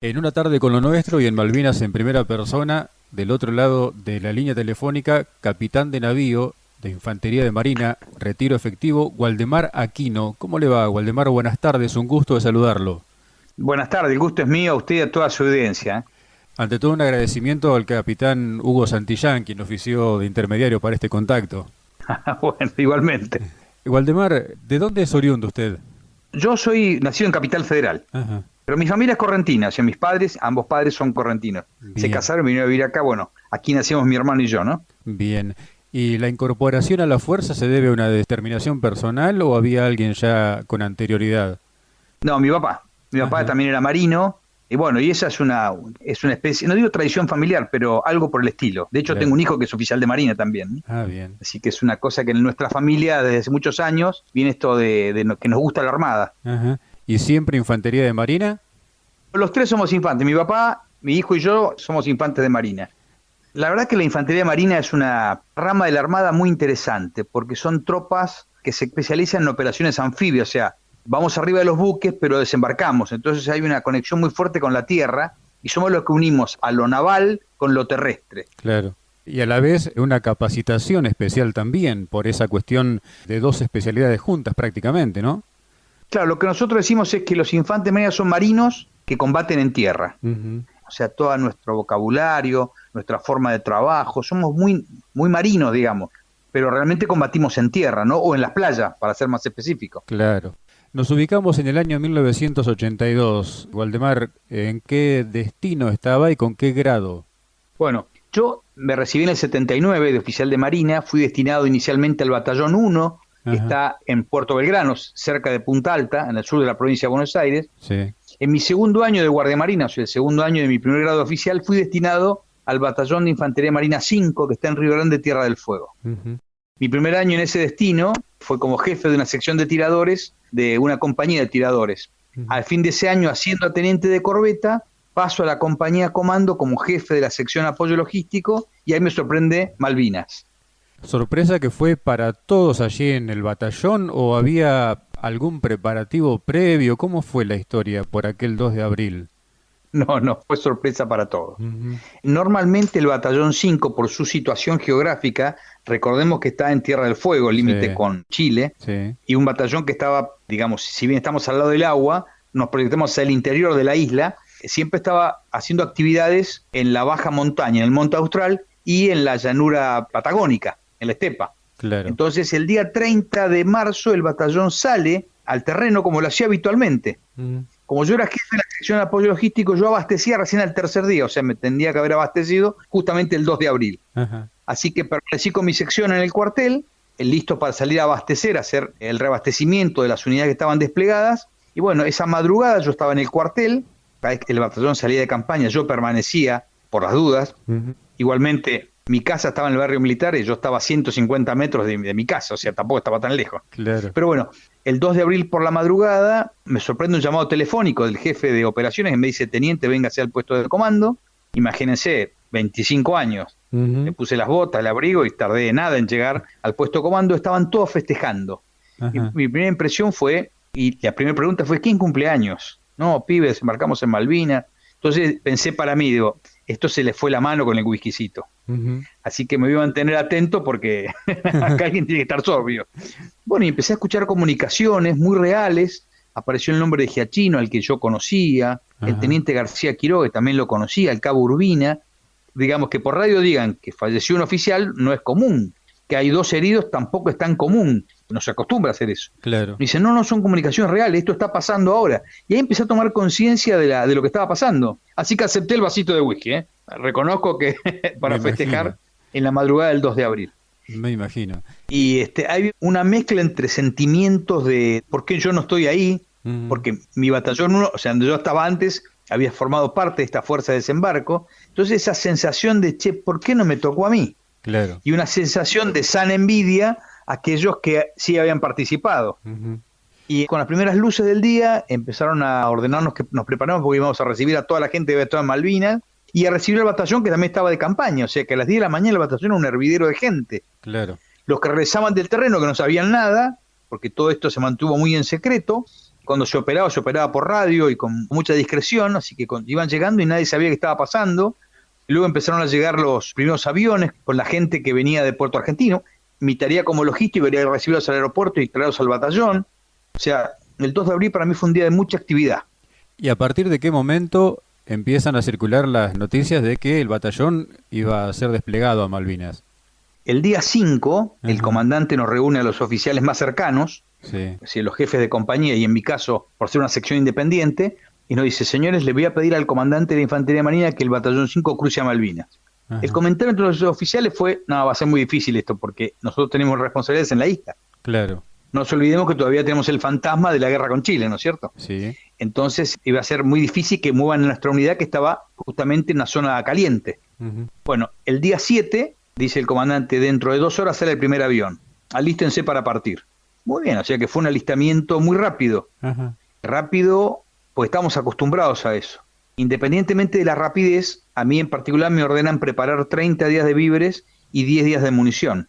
En una tarde con lo nuestro y en Malvinas en primera persona, del otro lado de la línea telefónica, capitán de navío de Infantería de Marina, retiro efectivo, Waldemar Aquino. ¿Cómo le va, Waldemar? Buenas tardes, un gusto de saludarlo. Buenas tardes, el gusto es mío, a usted y a toda su audiencia. Ante todo un agradecimiento al capitán Hugo Santillán, quien ofició de intermediario para este contacto. Bueno, igualmente. Waldemar, ¿de dónde es oriundo usted? Yo soy nacido en Capital Federal, Ajá, pero mi familia es correntina, o sea, mis padres, ambos padres son correntinos. Se bien, casaron y vinieron a vivir acá, bueno, aquí nacimos mi hermano y yo, ¿no? bien. ¿Y la incorporación a la fuerza se debe a una determinación personal o había alguien ya con anterioridad? No, mi papá Ajá. también era marino, y bueno, y esa es una especie, no digo tradición familiar, pero algo por el estilo. De hecho, tengo Claro. un hijo que es oficial de Marina también, ¿no? Ah, bien. Así que es una cosa que en nuestra familia desde hace muchos años viene esto que nos gusta la Armada. Ajá. ¿Y siempre infantería de marina? Los tres somos infantes. Mi papá, mi hijo y yo somos infantes de Marina. La verdad que la infantería marina es una rama de la Armada muy interesante, porque son tropas que se especializan en operaciones anfibias, o sea, vamos arriba de los buques, pero desembarcamos. Entonces hay una conexión muy fuerte con la tierra y somos los que unimos a lo naval con lo terrestre. Claro. Y a la vez una capacitación especial también por esa cuestión de dos especialidades juntas prácticamente, ¿no? Claro, lo que nosotros decimos es que los infantes marinos son marinos que combaten en tierra. Ujú. O sea, todo nuestro vocabulario, nuestra forma de trabajo, somos muy, muy marinos, digamos, pero realmente combatimos en tierra, ¿no? O en las playas, para ser más específico. Claro. Nos ubicamos en el año 1982. Waldemar, ¿en qué destino estaba y con qué grado? Bueno, yo me recibí en el 79 de oficial de Marina, fui destinado inicialmente al Batallón 1, que Ajá. está en Puerto Belgrano, cerca de Punta Alta, en el sur de la provincia de Buenos Aires. Sí. En mi segundo año de Guardia Marina, o sea, el segundo año de mi primer grado oficial, fui destinado al Batallón de Infantería Marina 5, que está en Río Grande, Tierra del Fuego. Ujú. Mi primer año en ese destino fue como jefe de una sección de tiradores de una compañía de tiradores. Ujú. Al fin de ese año, haciendo a teniente de corbeta, paso a la compañía comando como jefe de la sección apoyo logístico y ahí me sorprende Malvinas. ¿Sorpresa que fue para todos allí en el batallón o había algún preparativo previo? ¿Cómo fue la historia por aquel 2 de abril? No, no, fue sorpresa para todos. Ujú. Normalmente el batallón 5, por su situación geográfica, recordemos que está en Tierra del Fuego, Sí, límite con Chile, sí, y un batallón que estaba, digamos, si bien estamos al lado del agua, nos proyectamos hacia el interior de la isla, siempre estaba haciendo actividades en la baja montaña, en el monte austral y en la llanura patagónica, en la estepa. claro. Entonces el día 30 de marzo el batallón sale al terreno como lo hacía habitualmente. Mm. Como yo era jefe de la sección de apoyo logístico, yo abastecía recién al tercer día, o sea, me tendría que haber abastecido justamente el 2 de abril. Ajá. Así que permanecí con mi sección en el cuartel, listo para salir a abastecer, hacer el reabastecimiento de las unidades que estaban desplegadas. Y bueno, esa madrugada yo estaba en el cuartel, cada vez que el batallón salía de campaña, yo permanecía por las dudas. Ujú. Igualmente, mi casa estaba en el barrio militar y yo estaba a 150 metros de mi casa, o sea, tampoco estaba tan lejos. Claro. Pero bueno, el 2 de abril por la madrugada me sorprende un llamado telefónico del jefe de operaciones que me dice, teniente, véngase al puesto de comando. Imagínense, 25 años. Me Ujú. puse las botas, el abrigo y tardé nada en llegar al puesto de comando. Estaban todos festejando. Ajá. Mi primera impresión fue, y la primera pregunta fue, ¿quién cumpleaños? No, pibes, embarcamos en Malvinas. Entonces pensé para mí, digo, esto se le fue la mano con el whiskycito. Ujú. Así que me voy a mantener atento porque acá alguien tiene que estar sobrio. Bueno, y empecé a escuchar comunicaciones muy reales. Apareció el nombre de Giachino, al que yo conocía, el Ajá. teniente García Quiroga, que también lo conocía, el cabo Urbina. Digamos que por radio digan que falleció un oficial, no es común. Que hay 2 heridos, tampoco es tan común. No se acostumbra a hacer eso. Claro. Me dicen, no, no son comunicaciones reales, esto está pasando ahora. Y ahí empecé a tomar conciencia de lo que estaba pasando. Así que acepté el vasito de whisky, ¿eh? Reconozco que Me para imagino. festejar en la madrugada del 2 de abril. Me imagino. Y hay una mezcla entre sentimientos de por qué yo no estoy ahí, Ujú. porque mi batallón 1, o sea, donde yo estaba antes, había formado parte de esta fuerza de desembarco. Entonces esa sensación de, che, ¿por qué no me tocó a mí? Claro. Y una sensación de sana envidia a aquellos que sí habían participado. Ujú. Y con las primeras luces del día empezaron a ordenarnos que nos preparamos porque íbamos a recibir a toda la gente que había estado en Malvinas y a recibir al batallón que también estaba de campaña. O sea que a las 10 de la mañana el batallón era un hervidero de gente. Claro. Los que regresaban del terreno que no sabían nada, porque todo esto se mantuvo muy en secreto, Cuando se operaba por radio y con mucha discreción, así que iban llegando y nadie sabía qué estaba pasando. Luego empezaron a llegar los primeros aviones con la gente que venía de Puerto Argentino. Mi tarea como logístico era recibirlos al aeropuerto y traerlos al batallón. O sea, el 2 de abril para mí fue un día de mucha actividad. ¿Y a partir de qué momento empiezan a circular las noticias de que el batallón iba a ser desplegado a Malvinas? El día 5, Ajá. el comandante nos reúne a los oficiales más cercanos, Sí. es decir, los jefes de compañía, y en mi caso, por ser una sección independiente, y nos dice: señores, le voy a pedir al comandante de la Infantería Marina que el batallón 5 cruce a Malvinas. Ajá. El comentario entre los oficiales fue: no, va a ser muy difícil esto, porque nosotros tenemos responsabilidades en la isla. Claro. No nos olvidemos que todavía tenemos el fantasma de la guerra con Chile, ¿no es cierto? Sí. Entonces iba a ser muy difícil que muevan nuestra unidad, que estaba justamente en una zona caliente. Ujú. Bueno, el día 7, dice el comandante, dentro de 2 horas sale el primer avión. Alístense para partir. Muy bien, o sea que fue un alistamiento muy rápido. Ajá. Rápido, pues estamos acostumbrados a eso. Independientemente de la rapidez, a mí en particular me ordenan preparar 30 días de víveres y 10 días de munición.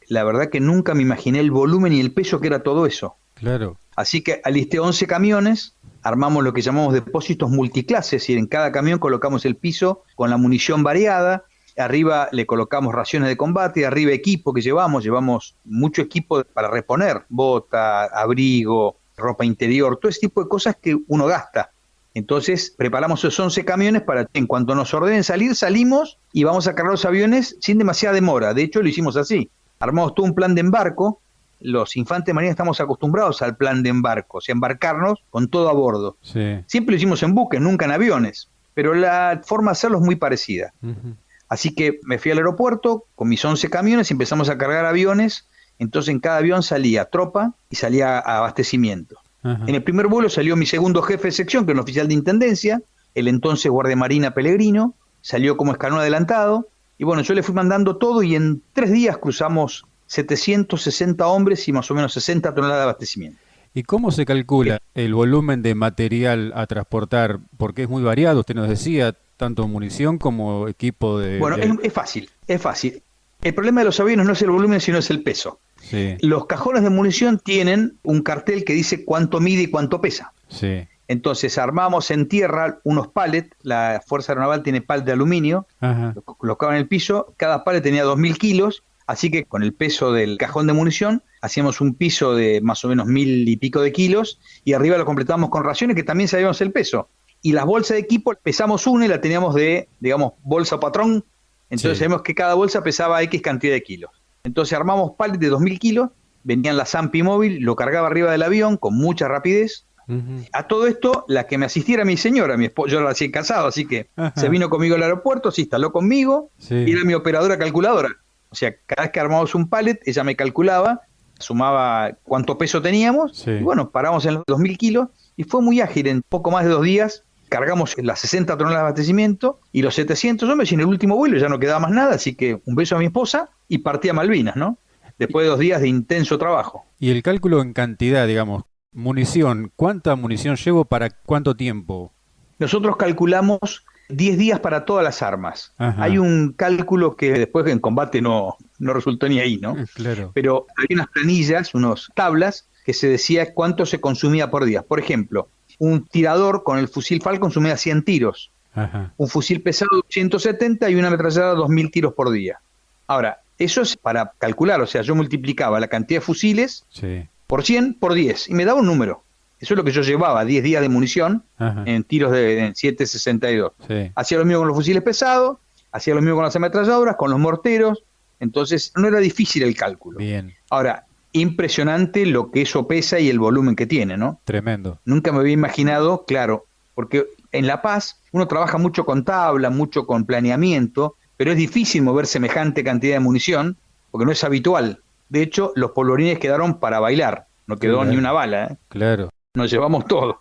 La verdad que nunca me imaginé el volumen y el peso que era todo eso. Claro. Así que alisté 11 camiones, armamos lo que llamamos depósitos multiclases, es decir, en cada camión colocamos el piso con la munición variada, arriba le colocamos raciones de combate, arriba equipo que llevamos mucho equipo para reponer, bota, abrigo, ropa interior, todo ese tipo de cosas que uno gasta. Entonces preparamos esos 11 camiones para, en cuanto nos ordenen salir, salimos y vamos a cargar los aviones sin demasiada demora. De hecho, lo hicimos así. Armamos todo un plan de embarco. Los infantes de marina estamos acostumbrados al plan de embarco, o sea, embarcarnos con todo a bordo. Sí. Siempre lo hicimos en buques, nunca en aviones, pero la forma de hacerlo es muy parecida. Ujú. Así que me fui al aeropuerto con mis 11 camiones y empezamos a cargar aviones. Entonces en cada avión salía tropa y salía abastecimiento. Ajá. En el primer vuelo salió mi segundo jefe de sección, que era un oficial de intendencia, el entonces guardia marina Pellegrino, salió como escalón adelantado, y bueno, yo le fui mandando todo y en 3 días cruzamos 760 hombres y más o menos 60 toneladas de abastecimiento. ¿Y cómo se calcula el volumen de material a transportar? Porque es muy variado, usted nos decía, tanto munición como equipo de... Bueno, es fácil, es fácil. El problema de los aviones no es el volumen, sino es el peso. Sí, Los cajones de munición tienen un cartel que dice cuánto mide y cuánto pesa. sí. Entonces armamos en tierra unos pallets, la Fuerza Aeronaval tiene pallet de aluminio, Ajá. lo colocaban en el piso, cada pallet tenía 2.000 kilos, así que con el peso del cajón de munición hacíamos un piso de más o menos 1.000 y pico de kilos y arriba lo completábamos con raciones que también sabíamos el peso. Y las bolsas de equipo pesamos una y la teníamos de, digamos, bolsa patrón, entonces Sí. sabemos que cada bolsa pesaba X cantidad de kilos. Entonces armamos pallets de 2.000 kilos, venían la Zampi móvil, lo cargaba arriba del avión con mucha rapidez. Ujú. A todo esto, la que me asistiera mi señora, mi esposa, yo la recién casado, así que Ajá. se vino conmigo al aeropuerto, se instaló conmigo Sí. y era mi operadora calculadora. O sea, cada vez que armábamos un pallet, ella me calculaba, sumaba cuánto peso teníamos, Sí. y bueno, paramos en los 2.000 kilos y fue muy ágil. En poco más de 2 días cargamos las 60 toneladas de abastecimiento y los 700 hombres, y en el último vuelo ya no quedaba más nada, así que un beso a mi esposa y partí a Malvinas, ¿no? Después de 2 días de intenso trabajo. Y el cálculo en cantidad, digamos, munición, ¿cuánta munición llevo para cuánto tiempo? Nosotros calculamos 10 días para todas las armas. Ajá. Hay un cálculo que después en combate no resultó ni ahí, ¿no? Claro. Pero hay unas planillas, unas tablas, que se decía cuánto se consumía por día. Por ejemplo, un tirador con el fusil FAL consumía 100 tiros, Ajá. un fusil pesado 170 y una ametralladora 2.000 tiros por día. Ahora, eso es para calcular, o sea, yo multiplicaba la cantidad de fusiles Sí. por 100 por 10 y me daba un número. Eso es lo que yo llevaba, 10 días de munición Ajá. en tiros de 7.62. Sí. Hacía lo mismo con los fusiles pesados, hacía lo mismo con las ametralladoras, con los morteros, entonces no era difícil el cálculo. Bien. Ahora, impresionante lo que eso pesa y el volumen que tiene, ¿no? Tremendo. Nunca me había imaginado, claro, porque en La Paz uno trabaja mucho con tabla, mucho con planeamiento, pero es difícil mover semejante cantidad de munición, porque no es habitual. De hecho, los polvorines quedaron para bailar, no quedó Claro. ni una bala, ¿eh? Claro. Nos llevamos todo.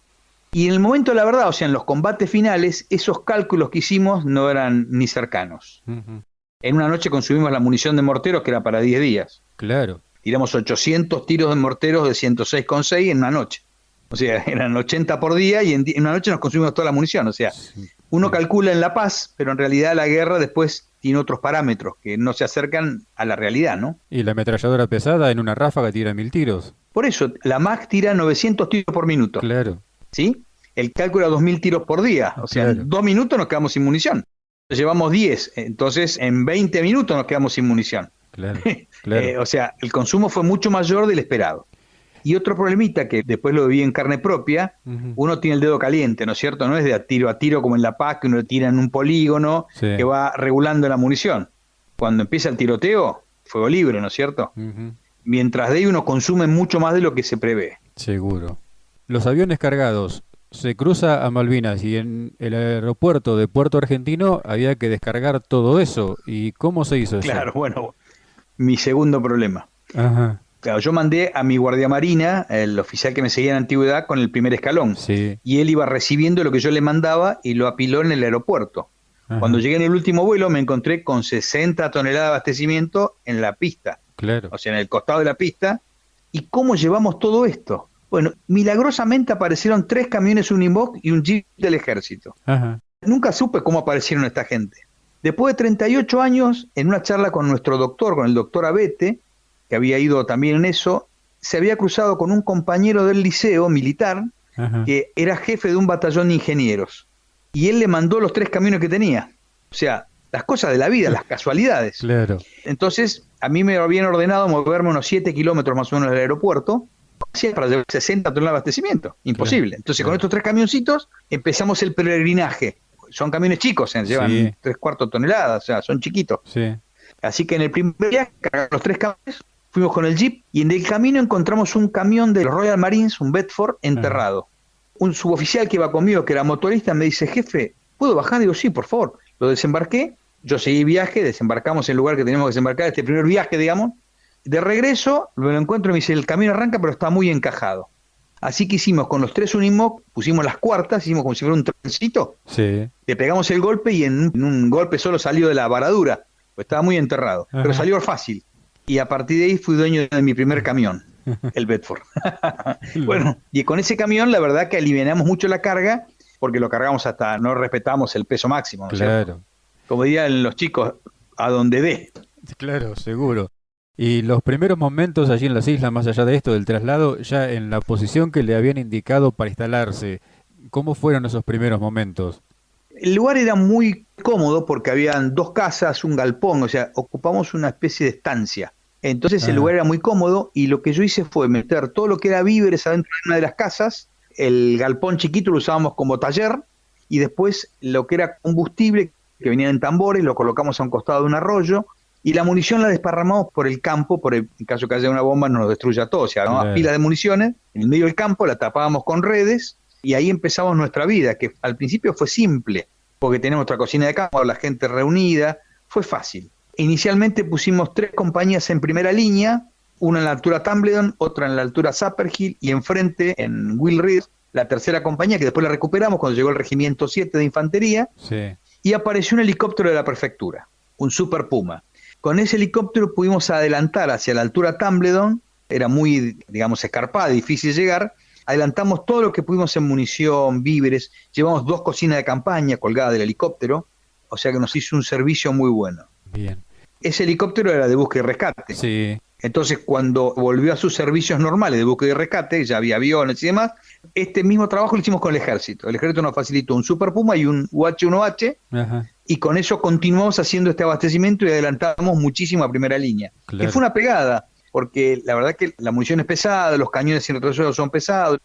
Y en el momento de la verdad, o sea, en los combates finales, esos cálculos que hicimos no eran ni cercanos. Ujú. En una noche consumimos la munición de morteros que era para 10 días. Claro. Tiramos 800 tiros de morteros de 106,6 en una noche. O sea, eran 80 por día y en una noche nos consumimos toda la munición. O sea, Sí. uno Sí. calcula en La Paz, pero en realidad la guerra después tiene otros parámetros que no se acercan a la realidad, ¿no? Y la ametralladora pesada en una ráfaga tira 1000 tiros. Por eso, la MAC tira 900 tiros por minuto, Claro, ¿sí? El cálculo era 2000 tiros por día, o sea, claro, en 2 minutos nos quedamos sin munición. Llevamos 10, entonces en 20 minutos nos quedamos sin munición. claro, claro. O sea, el consumo fue mucho mayor del esperado. Y otro problemita que después lo viví en carne propia, Ujú. uno tiene el dedo caliente, ¿no es cierto? No es de a tiro como en la paz, que uno tira en un polígono, Sí. que va regulando la munición. Cuando empieza el tiroteo, fuego libre, ¿no es cierto? Ujú. Mientras de ahí uno consume mucho más de lo que se prevé. Seguro. Los aviones cargados. Se cruza a Malvinas y en el aeropuerto de Puerto Argentino había que descargar todo eso. ¿Y cómo se hizo eso? Claro, bueno, mi segundo problema. Ajá, Claro, yo mandé a mi guardia marina, el oficial que me seguía en antigüedad, con el primer escalón. sí, Y él iba recibiendo lo que yo le mandaba y lo apiló en el aeropuerto. Cuando ajá, llegué en el último vuelo me encontré con 60 toneladas de abastecimiento en la pista, claro. o sea, en el costado de la pista. ¿Y cómo llevamos todo esto? Bueno, milagrosamente aparecieron 3 camiones Unimog y un jeep del ejército. Ajá, Nunca supe cómo aparecieron esta gente. Después de 38 años, en una charla con nuestro doctor, con el doctor Abete, que había ido también en eso, se había cruzado con un compañero del liceo militar ajá, que era jefe de un batallón de ingenieros. Y él le mandó los 3 camiones que tenía. O sea, las cosas de la vida, las casualidades. claro, Entonces, a mí me habían ordenado moverme unos 7 kilómetros más o menos del aeropuerto para llevar 60 toneladas de abastecimiento. Imposible. Entonces, con claro. estos 3 camioncitos empezamos el peregrinaje. Son camiones chicos, llevan Sí, 3/4 toneladas, o sea, son chiquitos. sí, Así que en el primer viaje cargamos los 3 camiones, fuimos con el jeep y en el camino encontramos un camión de los Royal Marines, un Bedford, ajá, enterrado. Un suboficial que iba conmigo, que era motorista, me dice, jefe, ¿puedo bajar? Digo, sí, por favor. Lo desembarqué, yo seguí viaje, desembarcamos en el lugar que teníamos que desembarcar, este primer viaje, digamos. De regreso, lo encuentro y me dice, el camión arranca, pero está muy encajado. Así que hicimos con los 3 Unimog, pusimos las cuartas, hicimos como si fuera un trencito, sí, le pegamos el golpe y en un golpe solo salió de la varadura, pues estaba muy enterrado, pero ajá. salió fácil. Y a partir de ahí fui dueño de mi primer camión, el Bedford. Bueno, y con ese camión la verdad que alivianamos mucho la carga, porque lo cargamos hasta, no respetamos el peso máximo, ¿no es cierto? Claro, Como dirían los chicos, a donde dé. claro, seguro. Y los primeros momentos allí en las islas, más allá de esto del traslado, ya en la posición que le habían indicado para instalarse, ¿cómo fueron esos primeros momentos? El lugar era muy cómodo porque habían 2 casas, un galpón, o sea, ocupamos una especie de estancia. Entonces el Ah, lugar era muy cómodo y lo que yo hice fue meter todo lo que era víveres adentro de una de las casas, el galpón chiquito lo usábamos como taller y después lo que era combustible que venían en tambores lo colocamos a un costado de un arroyo y la munición la desparramamos por el campo, en caso que haya una bomba no nos destruya todo, o sea, armamos claro, pilas de municiones en el medio del campo, la tapábamos con redes y ahí empezamos nuestra vida, que al principio fue simple, porque tenemos nuestra cocina de campo, la gente reunida, fue fácil. Inicialmente pusimos 3 compañías en primera línea, una en la altura Tumbledon, otra en la altura Zapperhill y enfrente en Will Reed, la tercera compañía que después la recuperamos cuando llegó el regimiento 7 de infantería sí, y apareció un helicóptero de la prefectura, un Super Puma. Con ese helicóptero pudimos adelantar hacia la altura Tumbledon, era muy, digamos, escarpada, difícil llegar, adelantamos todo lo que pudimos en munición, víveres, llevamos 2 cocinas de campaña colgadas del helicóptero, o sea que nos hizo un servicio muy bueno. bien, Ese helicóptero era de búsqueda y rescate. sí, Entonces, cuando volvió a sus servicios normales de búsqueda y rescate, ya había aviones y demás, este mismo trabajo lo hicimos con el ejército. El ejército nos facilitó un Super Puma y un UH-1H, ajá, y con eso continuamos haciendo este abastecimiento y adelantamos muchísimo a primera línea. Que fue claro, una pegada, porque la verdad que la munición es pesada, los cañones sin retroceso son pesados,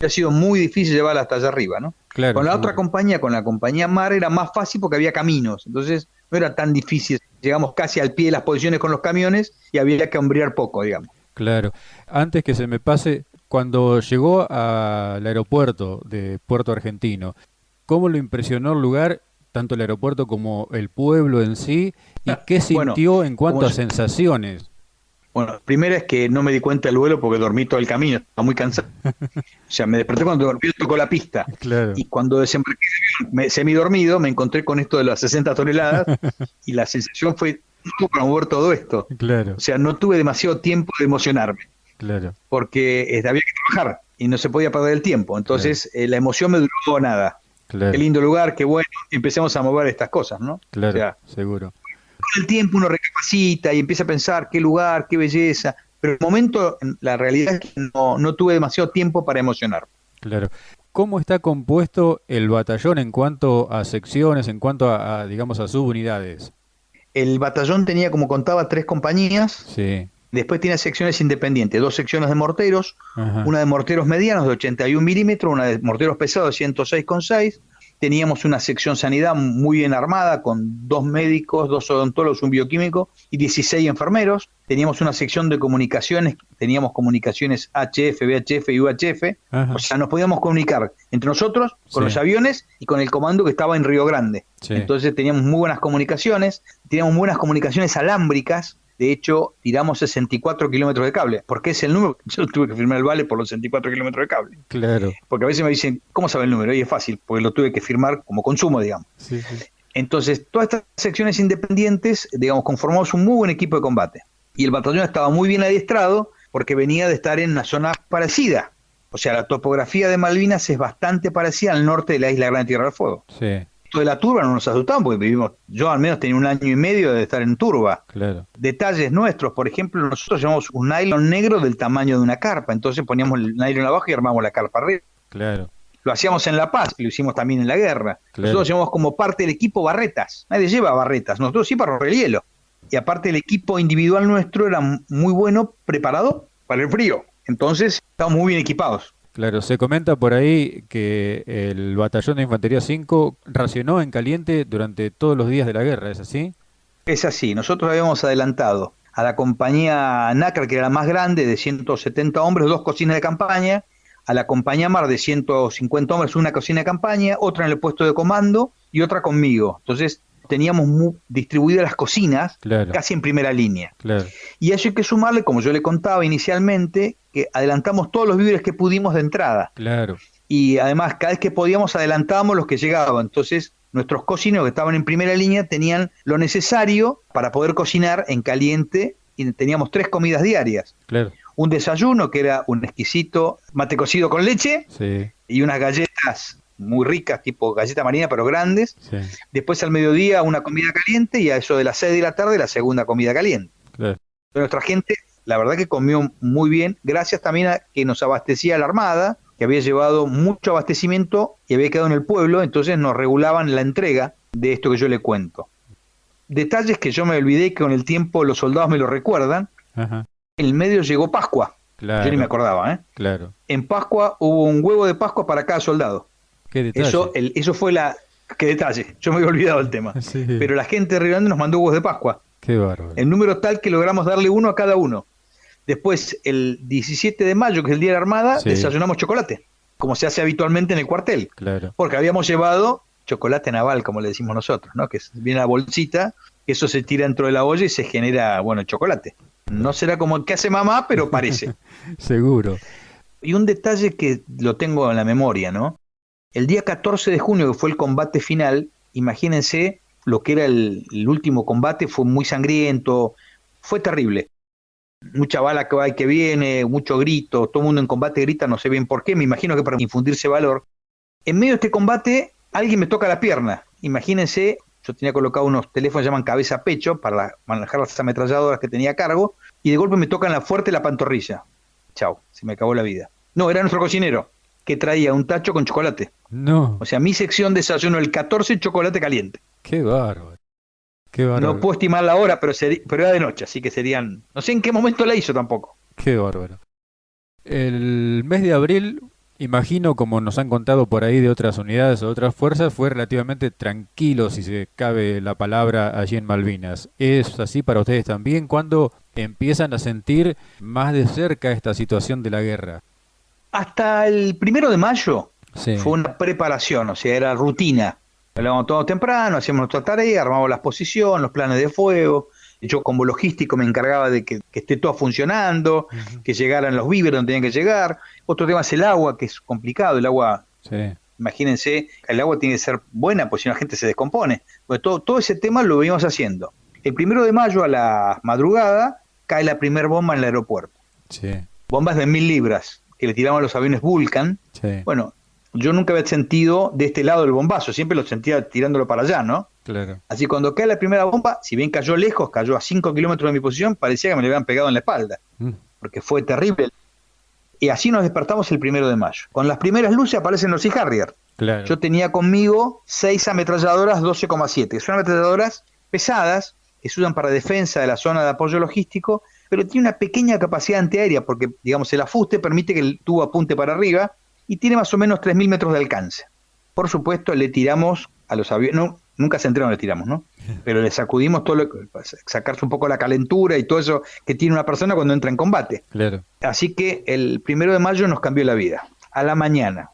y ha sido muy difícil llevarla hasta allá arriba, ¿no? claro, Con la otra seguro, compañía, con la compañía Mar, era más fácil porque había caminos, entonces no era tan difícil. Llegamos casi al pie de las posiciones con los camiones y había que hombrear poco, digamos. claro. Antes que se me pase, cuando llegó al aeropuerto de Puerto Argentino, ¿cómo lo impresionó el lugar, tanto el aeropuerto como el pueblo en sí? ¿Y qué Bueno, sintió en como cuanto a sensaciones? bueno, primero es que no me di cuenta del vuelo porque dormí todo el camino, estaba muy cansado. O sea, me desperté cuando dormí, tocó la pista. Claro, Y cuando desembarqué, semidormido, me encontré con esto de las 60 toneladas y la sensación fue no para mover todo esto. claro, O sea, no tuve demasiado tiempo de emocionarme claro, porque había que trabajar y no se podía perder el tiempo. claro, Entonces, la emoción me duró nada. Qué claro, lindo lugar, qué bueno. Y empecemos a mover estas cosas, ¿no? O claro, sea, seguro. el tiempo uno recapacita y empieza a pensar qué lugar, qué belleza, pero en el momento, la realidad es que no tuve demasiado tiempo para emocionar. Claro. ¿Cómo está compuesto el batallón en cuanto a secciones, en cuanto digamos, a subunidades? El batallón tenía, como contaba, 3 compañías. Sí. Después tiene secciones independientes, 2 secciones de morteros, Ajá. una de morteros medianos de 81 milímetros, una de morteros pesados de 106,6. Teníamos una sección sanidad muy bien armada con 2 médicos, 2 odontólogos, un bioquímico y 16 enfermeros. Teníamos una sección de comunicaciones, teníamos comunicaciones HF, VHF y UHF. O Ajá. sea, nos podíamos comunicar entre nosotros, con los Sí. aviones y con el comando que estaba en Río Grande. Sí. Entonces teníamos muy buenas comunicaciones, teníamos muy buenas comunicaciones alámbricas. De hecho, tiramos 64 kilómetros de cable, porque es el número. Yo tuve que firmar el vale por los 64 kilómetros de cable. Claro. Porque a veces me dicen, ¿cómo sabe el número? Y es fácil, porque lo tuve que firmar como consumo, digamos. Sí, sí. Entonces, todas estas secciones independientes, digamos, conformamos un muy buen equipo de combate. Y el batallón estaba muy bien adiestrado porque venía de estar en una zona parecida. O sea, la topografía de Malvinas es bastante parecida al norte de la isla Grande Tierra del Fuego. Sí. Esto de la turba no nos asustamos porque yo al menos tenía 1 año y medio de estar en turba. Claro. Detalles nuestros, por ejemplo, nosotros llevamos un nylon negro del tamaño de una carpa, entonces poníamos el nylon abajo y armamos la carpa arriba. Claro. Lo hacíamos en La Paz, lo hicimos también en la guerra. Claro. Nosotros llevamos como parte del equipo barretas, nadie lleva barretas, nosotros sí para romper el hielo. Y aparte el equipo individual nuestro era muy bueno, preparado para el frío, entonces estábamos muy bien equipados. Claro, se comenta por ahí que el batallón de Infantería 5 racionó en caliente durante todos los días de la guerra, ¿es así? Es así, nosotros habíamos adelantado a la compañía NACRA, que era la más grande, de 170 hombres, 2 cocinas de campaña, a la compañía MAR de 150 hombres, una cocina de campaña, otra en el puesto de comando y otra conmigo. Entonces teníamos distribuidas las cocinas Claro. casi en primera línea. Claro. Y a eso hay que sumarle, como yo le contaba inicialmente, que adelantamos todos los víveres que pudimos de entrada. Claro. Y además, cada vez que podíamos, adelantábamos los que llegaban. Entonces, nuestros cocineros que estaban en primera línea tenían lo necesario para poder cocinar en caliente y teníamos 3 comidas diarias. Claro. Un desayuno, que era un exquisito mate cocido con leche, Sí. y unas galletas muy ricas, tipo galleta marina, pero grandes. Sí. Después al mediodía una comida caliente y a eso de las 6 de la tarde la segunda comida caliente. Claro. Pero nuestra gente, la verdad que comió muy bien, gracias también a que nos abastecía la Armada, que había llevado mucho abastecimiento y había quedado en el pueblo, entonces nos regulaban la entrega de esto que yo le cuento. Detalles que yo me olvidé, que con el tiempo los soldados me lo recuerdan. Ajá. En el medio llegó Pascua, Claro. yo ni me acordaba, ¿eh? Claro. En Pascua hubo un huevo de Pascua para cada soldado. Qué detalle. Eso fue qué detalle, yo me había olvidado el tema. Sí. Pero la gente de Río Grande nos mandó huevos de Pascua, Qué bárbaro. en número tal que logramos darle uno a cada uno. Después, el 17 de mayo, que es el Día de la Armada, Sí. desayunamos chocolate, como se hace habitualmente en el cuartel. Claro. Porque habíamos llevado chocolate naval, como le decimos nosotros, ¿no? Que viene la bolsita, eso se tira dentro de la olla y se genera, bueno, chocolate. No será como el que hace mamá, pero parece. Seguro. Y un detalle que lo tengo en la memoria, ¿no? El día 14 de junio, que fue el combate final, imagínense lo que era el último combate, fue muy sangriento, fue terrible. Mucha bala que va y que viene, mucho grito, todo el mundo en combate grita, no sé bien por qué, me imagino que para infundirse valor. En medio de este combate, alguien me toca la pierna. Imagínense, yo tenía colocado unos teléfonos que llaman cabeza-pecho para manejar las ametralladoras que tenía a cargo, y de golpe me tocan fuerte la pantorrilla. Chau, se me acabó la vida. No, era nuestro cocinero, que traía un tacho con chocolate. No. O sea, mi sección de desayuno el 14, chocolate caliente. Qué bárbaro. Qué bárbaro. No puedo estimar la hora, pero era de noche, así que serían... No sé en qué momento la hizo tampoco. Qué bárbaro. El mes de abril, imagino, como nos han contado por ahí de otras unidades o otras fuerzas, fue relativamente tranquilo, si se cabe la palabra, allí en Malvinas. ¿Es así para ustedes también? ¿Cuándo empiezan a sentir más de cerca esta situación de la guerra? Hasta el 1 de mayo Sí. fue una preparación, o sea, era rutina. Hablábamos todo temprano, hacíamos nuestra tarea, armábamos las posiciones, los planes de fuego. Yo como logístico me encargaba de que esté todo funcionando, que llegaran los víveres donde tenían que llegar. Otro tema es el agua, que es complicado. El agua, Sí. imagínense, el agua tiene que ser buena, porque si no la gente se descompone. Pues todo ese tema lo venimos haciendo. El 1 de mayo a la madrugada cae la primer bomba en el aeropuerto. Sí. Bombas de 1000 libras que le tiraban los aviones Vulcan. Sí. Bueno, yo nunca había sentido de este lado el bombazo, siempre lo sentía tirándolo para allá, ¿no? Claro. Así cuando cae la primera bomba, si bien cayó lejos, cayó a 5 kilómetros de mi posición, parecía que me le habían pegado en la espalda, Mm. porque fue terrible. Y así nos despertamos el 1 de mayo. Con las primeras luces aparecen los Sea Harrier. Claro. Yo tenía conmigo 6 ametralladoras 12,7. Son ametralladoras pesadas que se usan para defensa de la zona de apoyo logístico, pero tiene una pequeña capacidad antiaérea porque, digamos, el afuste permite que el tubo apunte para arriba y tiene más o menos 3.000 metros de alcance. Por supuesto, le tiramos a los aviones, no, nunca se enteraron, le tiramos, ¿no? Pero le sacudimos todo, sacarse un poco la calentura y todo eso que tiene una persona cuando entra en combate. Claro. Así que el 1 de mayo nos cambió la vida. A la mañana.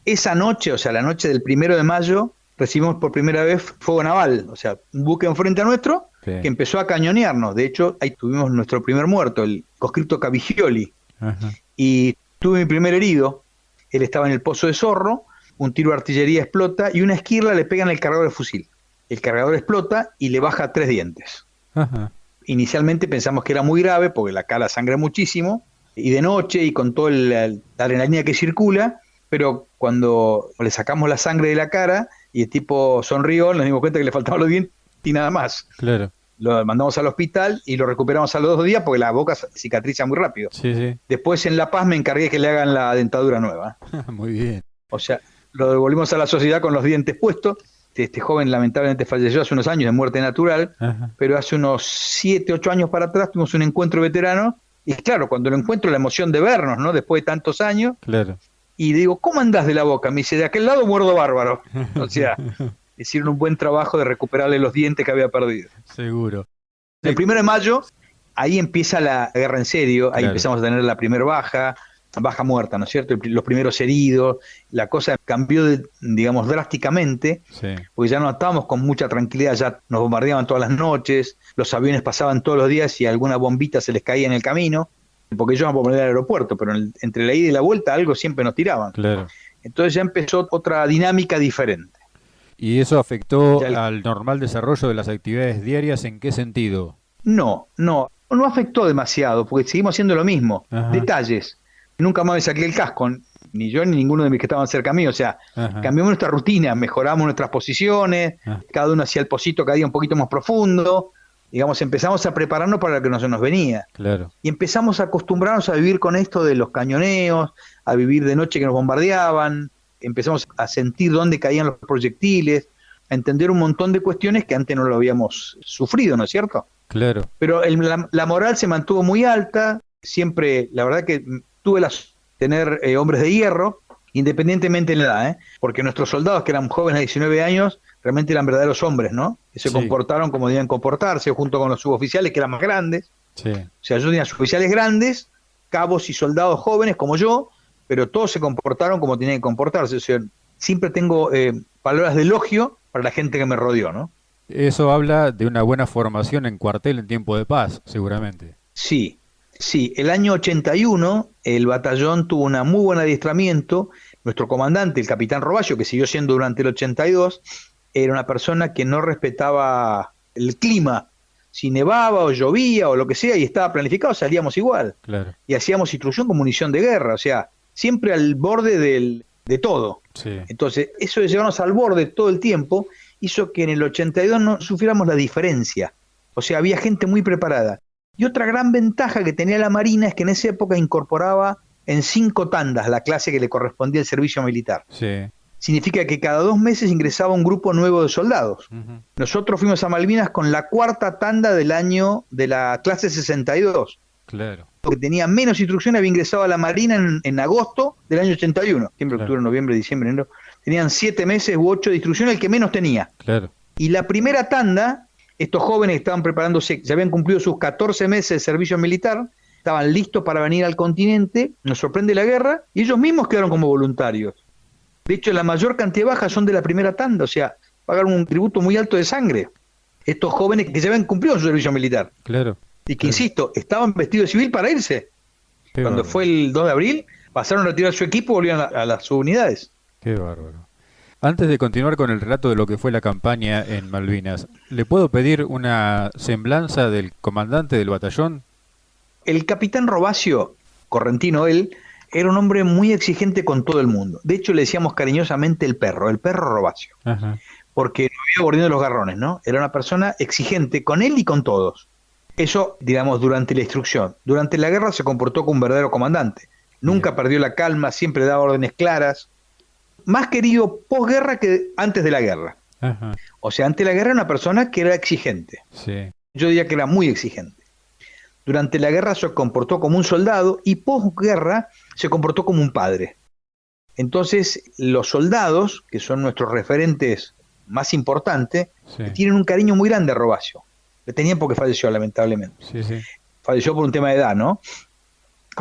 Esa noche, o sea, la noche del 1 de mayo, recibimos por primera vez fuego naval, o sea, un buque enfrente a nuestro Sí. que empezó a cañonearnos. De hecho, ahí tuvimos nuestro primer muerto, el conscripto Cavigioli, Ajá. y tuve mi primer herido. Él estaba en el Pozo de Zorro, un tiro de artillería explota y una esquirla le pega en el cargador de fusil. El cargador explota y le baja 3 dientes. Ajá. Inicialmente pensamos que era muy grave porque la cara sangra muchísimo, y de noche y con toda la adrenalina que circula, pero cuando le sacamos la sangre de la cara y el tipo sonrió, nos dimos cuenta que le faltaban los dientes y nada más. Claro. Lo mandamos al hospital y lo recuperamos a los 2 días porque la boca cicatriza muy rápido. Sí, sí. Después en La Paz me encargué que le hagan la dentadura nueva. Muy bien. O sea, lo devolvimos a la sociedad con los dientes puestos. Este joven lamentablemente falleció hace unos años de muerte natural, Ajá. pero hace unos 7, 8 años para atrás tuvimos un encuentro veterano. Y claro, cuando lo encuentro, la emoción de vernos, ¿no? Después de tantos años. Claro. Y le digo, ¿cómo andás de la boca? Me dice, de aquel lado muerdo bárbaro. O sea, hicieron un buen trabajo de recuperarle los dientes que había perdido. Seguro. El 1 de mayo, ahí empieza la guerra en serio, ahí Claro. empezamos a tener la primera baja muerta, ¿no es cierto? Los primeros heridos, la cosa cambió, digamos, drásticamente, Sí. porque ya no estábamos con mucha tranquilidad, ya nos bombardeaban todas las noches, los aviones pasaban todos los días y alguna bombita se les caía en el camino, porque ellos no bombardeaban el aeropuerto, pero entre la ida y la vuelta algo siempre nos tiraban. Claro. Entonces ya empezó otra dinámica diferente. ¿Y eso afectó Ya el- al normal desarrollo de las actividades diarias? ¿En qué sentido? No afectó demasiado, porque seguimos haciendo lo mismo. Ajá. Detalles. Nunca más me saqué el casco, ni yo ni ninguno de mis que estaban cerca mío. O sea, Ajá. cambiamos nuestra rutina, mejoramos nuestras posiciones, Ah. cada uno hacía el pocito cada día un poquito más profundo. Digamos, empezamos a prepararnos para lo que nos venía. Claro. Y empezamos a acostumbrarnos a vivir con esto de los cañoneos, a vivir de noche que nos bombardeaban. Empezamos a sentir dónde caían los proyectiles, a entender un montón de cuestiones que antes no lo habíamos sufrido, ¿no es cierto? Claro. Pero la moral se mantuvo muy alta, siempre, la verdad que tuve la suerte de tener hombres de hierro, independientemente de la edad, ¿eh? Porque nuestros soldados, que eran jóvenes de 19 años, realmente eran verdaderos hombres, ¿no? Que se Sí. comportaron como debían comportarse, junto con los suboficiales, que eran más grandes. Sí. O sea, yo tenía suboficiales grandes, cabos y soldados jóvenes como yo, pero todos se comportaron como tenían que comportarse. O sea, siempre tengo palabras de elogio para la gente que me rodeó, ¿no? Eso habla de una buena formación en cuartel en tiempo de paz, seguramente. Sí, el año 81 el batallón tuvo un muy buen adiestramiento. Nuestro comandante, el capitán Roballo, que siguió siendo durante el 82, era una persona que no respetaba el clima. Si nevaba o llovía o lo que sea y estaba planificado, salíamos igual. Claro. Y hacíamos instrucción con munición de guerra, o sea, siempre al borde de todo. Sí. Entonces, eso de llevarnos al borde todo el tiempo hizo que en el 82 no sufriéramos la diferencia. O sea, había gente muy preparada. Y otra gran ventaja que tenía la Marina es que en esa época incorporaba en 5 tandas la clase que le correspondía al servicio militar. Sí. Significa que cada 2 meses ingresaba un grupo nuevo de soldados. Ujú. Nosotros fuimos a Malvinas con la 4ª tanda del año de la clase 62. Claro. Que tenía menos instrucción, había ingresado a la Marina en agosto del año 81. Septiembre, Claro. octubre, noviembre, diciembre, enero. Tenían 7 meses u 8 de instrucción, el que menos tenía. Claro. Y la primera tanda, estos jóvenes que estaban preparándose, ya habían cumplido sus 14 meses de servicio militar, estaban listos para venir al continente, nos sorprende la guerra, y ellos mismos quedaron como voluntarios. De hecho, la mayor cantidad de bajas son de la primera tanda, o sea, pagaron un tributo muy alto de sangre. Estos jóvenes que ya habían cumplido su servicio militar, Claro. y que, Claro. insisto, estaban vestidos de civil para irse. Qué Cuando bárbaro. fue el 2 de abril, pasaron a retirar su equipo y volvieron a las subunidades. Qué bárbaro. Antes de continuar con el relato de lo que fue la campaña en Malvinas, ¿le puedo pedir una semblanza del comandante del batallón? El capitán Robacio, correntino él, era un hombre muy exigente con todo el mundo. De hecho, le decíamos cariñosamente el perro Robacio. Ajá. porque no había bordeado los garrones, ¿no? Era una persona exigente con él y con todos. Eso, digamos, durante la instrucción. Durante la guerra se comportó como un verdadero comandante. Bien. Nunca perdió la calma, siempre daba órdenes claras. Más querido posguerra que antes de la guerra. Ajá. O sea, antes de la guerra era una persona que era exigente. Sí. Yo diría que era muy exigente. Durante la guerra se comportó como un soldado y posguerra se comportó como un padre. Entonces, los soldados, que son nuestros referentes más importantes, Sí. tienen un cariño muy grande a Robacio. Le tenían porque falleció, lamentablemente. Sí, sí. Falleció por un tema de edad, ¿no?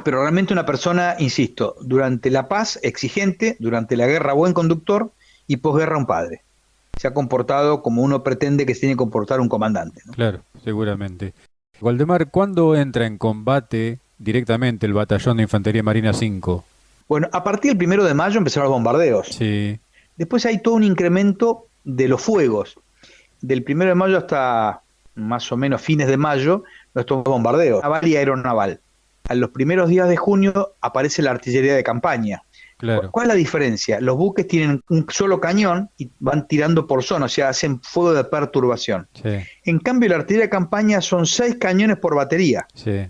Pero realmente una persona, insisto, durante la paz exigente, durante la guerra buen conductor y posguerra un padre. Se ha comportado como uno pretende que se tiene que comportar un comandante, ¿no? Claro, seguramente. Waldemar, ¿cuándo entra en combate directamente el Batallón de Infantería Marina 5? Bueno, a partir del 1 de mayo empezaron los bombardeos. Sí, Después hay todo un incremento de los fuegos. Del 1 de mayo hasta más o menos fines de mayo, nuestros bombardeos, naval y aeronaval. A los primeros días de junio aparece la artillería de campaña. claro. ¿Cuál es la diferencia? Los buques tienen un solo cañón y van tirando por zona, o sea, hacen fuego de perturbación. Sí, En cambio, la artillería de campaña son 6 cañones por batería. sí,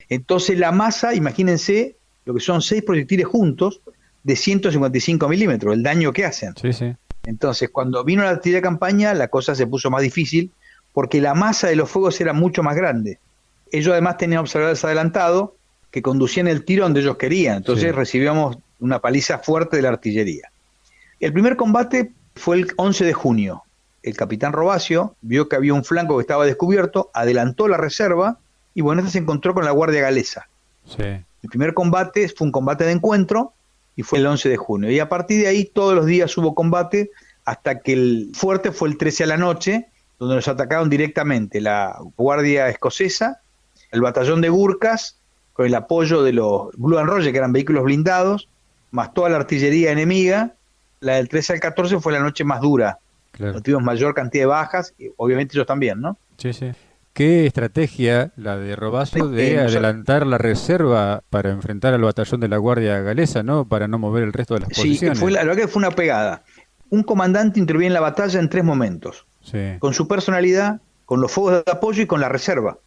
Entonces la masa, imagínense, lo que son 6 proyectiles juntos de 155 milímetros, el daño que hacen. sí, sí. Entonces, cuando vino la artillería de campaña, la cosa se puso más difícil porque la masa de los fuegos era mucho más grande. Ellos además tenían observadores adelantados que conducían el tiro donde ellos querían. Entonces Sí. recibíamos una paliza fuerte de la artillería. El primer combate fue el 11 de junio. El capitán Robacio vio que había un flanco que estaba descubierto, adelantó la reserva y bueno, este se encontró con la Guardia Galesa. Sí, El primer combate fue un combate de encuentro y fue el 11 de junio. Y a partir de ahí todos los días hubo combate hasta que el fuerte fue el 13 a la noche, donde nos atacaron directamente la Guardia Escocesa, el batallón de Gurkhas, con el apoyo de los Blue and Roger, que eran vehículos blindados, más toda la artillería enemiga. La del 13 al 14 fue la noche más dura. claro. Tuvimos mayor cantidad de bajas, y obviamente ellos también, ¿no? Sí, sí. ¿Qué estrategia la de Robacio de Nosotros- adelantar la reserva para enfrentar al batallón de la Guardia Galesa, ¿no? Para no mover el resto de las sí, posiciones. la verdad que fue una pegada. Un comandante interviene en la batalla en 3 momentos. Sí, Con su personalidad, con los fuegos de apoyo y con la reserva.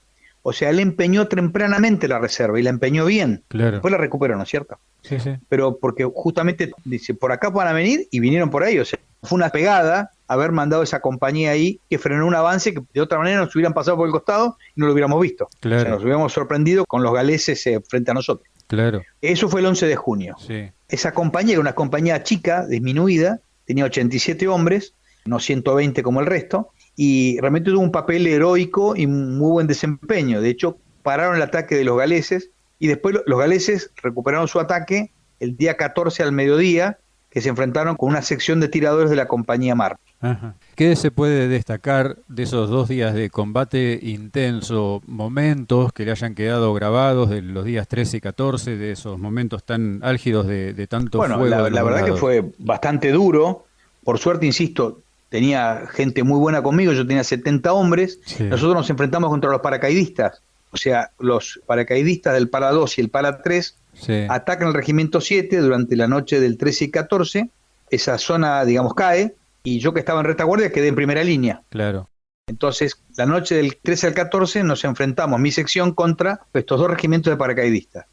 O sea, él empeñó tempranamente la reserva y la empeñó bien. claro. Después la recuperó, ¿no es cierto? Sí, sí. Pero porque justamente dice, por acá van a venir y vinieron por ahí. O sea, fue una pegada haber mandado esa compañía ahí que frenó un avance que de otra manera nos hubieran pasado por el costado y no lo hubiéramos visto. Claro. O sea, nos hubiéramos sorprendido con los galeses frente a nosotros. Claro. Eso fue el 11 de junio. Sí, Esa compañía era una compañía chica, disminuida, tenía 87 hombres, no 120 como el resto, y realmente tuvo un papel heroico y muy buen desempeño. De hecho, pararon el ataque de los galeses y después los galeses recuperaron su ataque el día 14 al mediodía, que se enfrentaron con una sección de tiradores de la compañía Mar. ajá. ¿Qué se puede destacar de esos 2 días de combate intenso, momentos que le hayan quedado grabados de los días 13 y 14, de esos momentos tan álgidos de tanto Bueno, fuego de la los verdad que lados? fue bastante duro. Por suerte, insisto, tenía gente muy buena conmigo, yo tenía 70 hombres. Sí, Nosotros nos enfrentamos contra los paracaidistas. O sea, los paracaidistas del Para 2 y el Para 3 sí, atacan el regimiento 7 durante la noche del 13 y 14. Esa zona, digamos, cae. Y yo que estaba en retaguardia quedé en primera línea. claro. Entonces, la noche del 13 al 14 nos enfrentamos, mi sección, contra estos 2 regimientos de paracaidistas.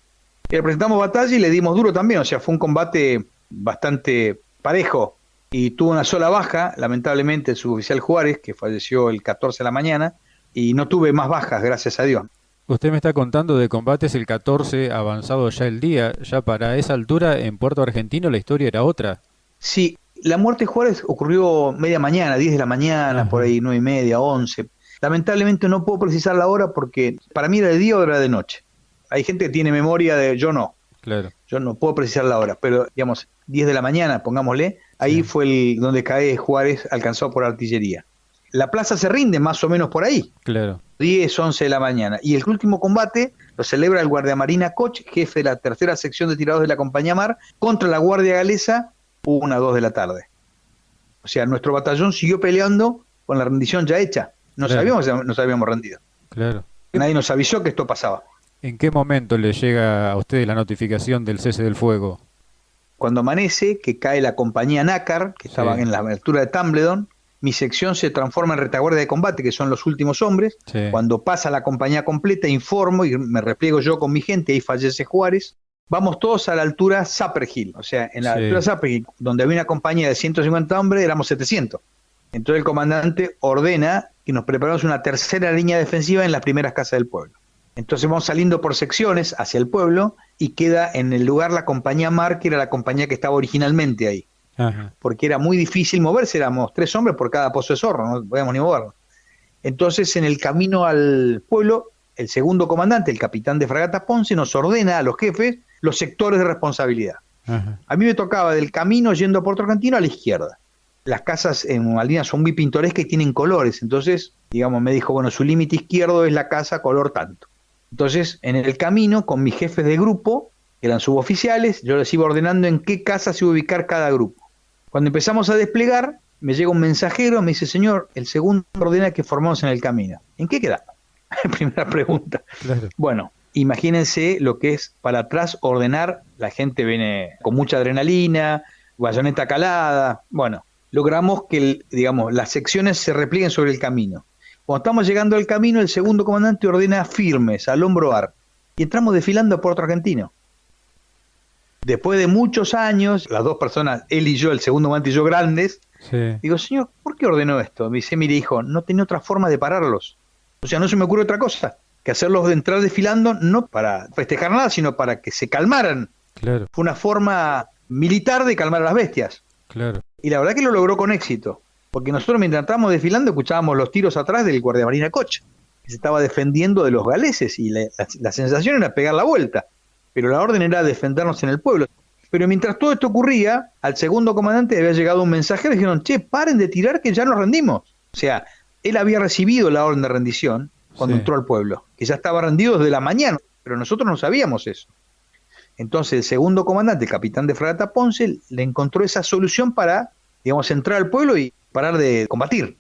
Y representamos batalla y le dimos duro también, o sea, fue un combate bastante parejo. Y tuvo una sola baja, lamentablemente, el suboficial Juárez, que falleció el 14 de la mañana, y no tuve más bajas, gracias a Dios. Usted me está contando de combates el 14, avanzado ya el día. Ya para esa altura, en Puerto Argentino, la historia era otra. Sí, la muerte de Juárez ocurrió media mañana, 10 de la mañana, Ajá. por ahí 9:30, 11. Lamentablemente no puedo precisar la hora porque para mí era de día o era de noche. Hay gente que tiene memoria de, yo no. Claro. Yo no puedo precisar la hora, pero digamos, 10 de la mañana, pongámosle, ahí Sí. fue donde cae Juárez alcanzado por artillería. La plaza se rinde más o menos por ahí, Claro. 10, 11 de la mañana. Y el último combate lo celebra el guardiamarina Koch, jefe de la tercera sección de tirados de la compañía Mar, contra la Guardia Galesa, 1 a 2 de la tarde. O sea, nuestro batallón siguió peleando con la rendición ya hecha. No Claro. sabíamos que nos habíamos rendido. Claro. Nadie nos avisó que esto pasaba. ¿En qué momento le llega a usted la notificación del cese del fuego? Cuando amanece, que cae la compañía Nácar, que estaba Sí. en la altura de Tumbledon, mi sección se transforma en retaguardia de combate, que son los últimos hombres. Sí. Cuando pasa la compañía completa, informo y me repliego yo con mi gente, ahí fallece Juárez. Vamos todos a la altura Zapper Hill, o sea, en la Sí. altura Zapper Hill, donde había una compañía de 150 hombres, éramos 700. Entonces el comandante ordena que nos preparamos una tercera línea defensiva en las primeras casas del pueblo. Entonces vamos saliendo por secciones hacia el pueblo y queda en el lugar la compañía Mar, que era la compañía que estaba originalmente ahí. Ajá. Porque era muy difícil moverse, éramos 3 hombres por cada pozo de zorro, no podíamos ni movernos. Entonces, en el camino al pueblo, el segundo comandante, el capitán de fragata Ponce, nos ordena a los jefes los sectores de responsabilidad. Ajá. A mí me tocaba del camino yendo a Puerto Argentino a la izquierda. Las casas en Malvinas son muy pintorescas y tienen colores, entonces, digamos, me dijo, bueno, su límite izquierdo es la casa color tanto. Entonces, en el camino, con mis jefes de grupo, que eran suboficiales, yo les iba ordenando en qué casa se iba a ubicar cada grupo. Cuando empezamos a desplegar, me llega un mensajero, me dice, señor, el segundo ordena que formamos en el camino. ¿En qué quedamos? Primera pregunta. Claro. Bueno, imagínense lo que es para atrás ordenar, la gente viene con mucha adrenalina, bayoneta calada, bueno, logramos que, digamos, las secciones se replieguen sobre el camino. Cuando estamos llegando al camino, el segundo comandante ordena firmes, al hombro ar, y entramos desfilando a Puerto Argentino. Después de muchos años, las dos personas, él y yo, el segundo comandante y yo grandes, Sí. digo, señor, ¿por qué ordenó esto? Me dice, mire hijo, no tenía otra forma de pararlos. O sea, no se me ocurre otra cosa que hacerlos de entrar desfilando, no para festejar nada, sino para que se calmaran. Claro. Fue una forma militar de calmar a las bestias. Claro. Y la verdad que lo logró con éxito. Porque nosotros mientras estábamos desfilando escuchábamos los tiros atrás del guardiamarina Koch, que se estaba defendiendo de los galeses y la sensación era pegar la vuelta. Pero la orden era defendernos en el pueblo. Pero mientras todo esto ocurría, al segundo comandante había llegado un mensajero y dijeron, che, paren de tirar que ya nos rendimos. O sea, él había recibido la orden de rendición cuando Sí. entró al pueblo, que ya estaba rendido desde la mañana, pero nosotros no sabíamos eso. Entonces el segundo comandante, el capitán de fragata Ponce, le encontró esa solución para, digamos, entrar al pueblo y parar de combatir.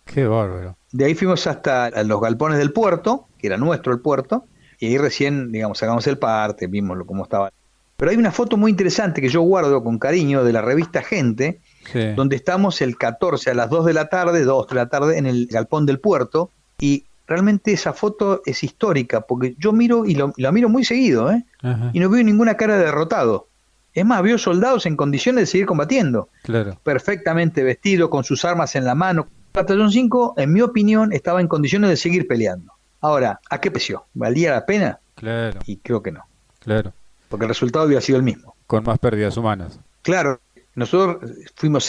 Qué bárbaro. De ahí fuimos hasta los galpones del puerto, que era nuestro el puerto, y ahí recién, digamos, sacamos el parte, vimos cómo estaba. Pero hay una foto muy interesante que yo guardo con cariño de la revista Gente, Sí. donde estamos el 14 a las 2 de la tarde, 2 de la tarde, en el galpón del puerto, y realmente esa foto es histórica, porque yo miro, y la miro muy seguido, Ajá. y no veo ninguna cara de derrotado. Es más, veo soldados en condiciones de seguir combatiendo, Claro. perfectamente vestidos, con sus armas en la mano. El batallón 5, en mi opinión, estaba en condiciones de seguir peleando. Ahora, ¿a qué precio? ¿Valía la pena? Claro. Y creo que no, Claro. porque el resultado hubiera sido el mismo. Con más pérdidas humanas. Claro, nosotros fuimos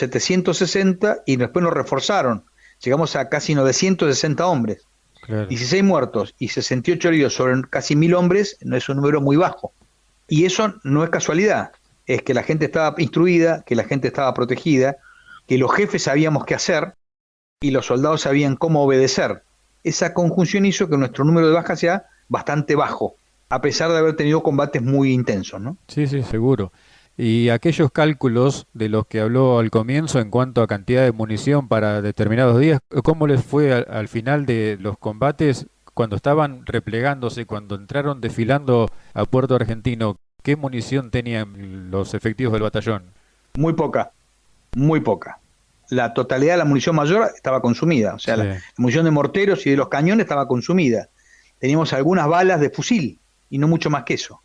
760 y después nos reforzaron. Llegamos a casi 960 hombres. Claro. 16 muertos y 68 heridos sobre casi 1000 hombres no es un número muy bajo. Y eso no es casualidad, es que la gente estaba instruida, que la gente estaba protegida, que los jefes sabíamos qué hacer y los soldados sabían cómo obedecer. Esa conjunción hizo que nuestro número de bajas sea bastante bajo, a pesar de haber tenido combates muy intensos, ¿no? Sí, sí, seguro. Y aquellos cálculos de los que habló al comienzo en cuanto a cantidad de munición para determinados días, ¿cómo les fue al final de los combates cuando estaban replegándose, cuando entraron desfilando a Puerto Argentino? ¿Qué munición tenían los efectivos del batallón? Muy poca, muy poca. La totalidad de la munición mayor estaba consumida, o sea, Sí. la munición de morteros y de los cañones estaba consumida. Teníamos algunas balas de fusil y no mucho más que eso.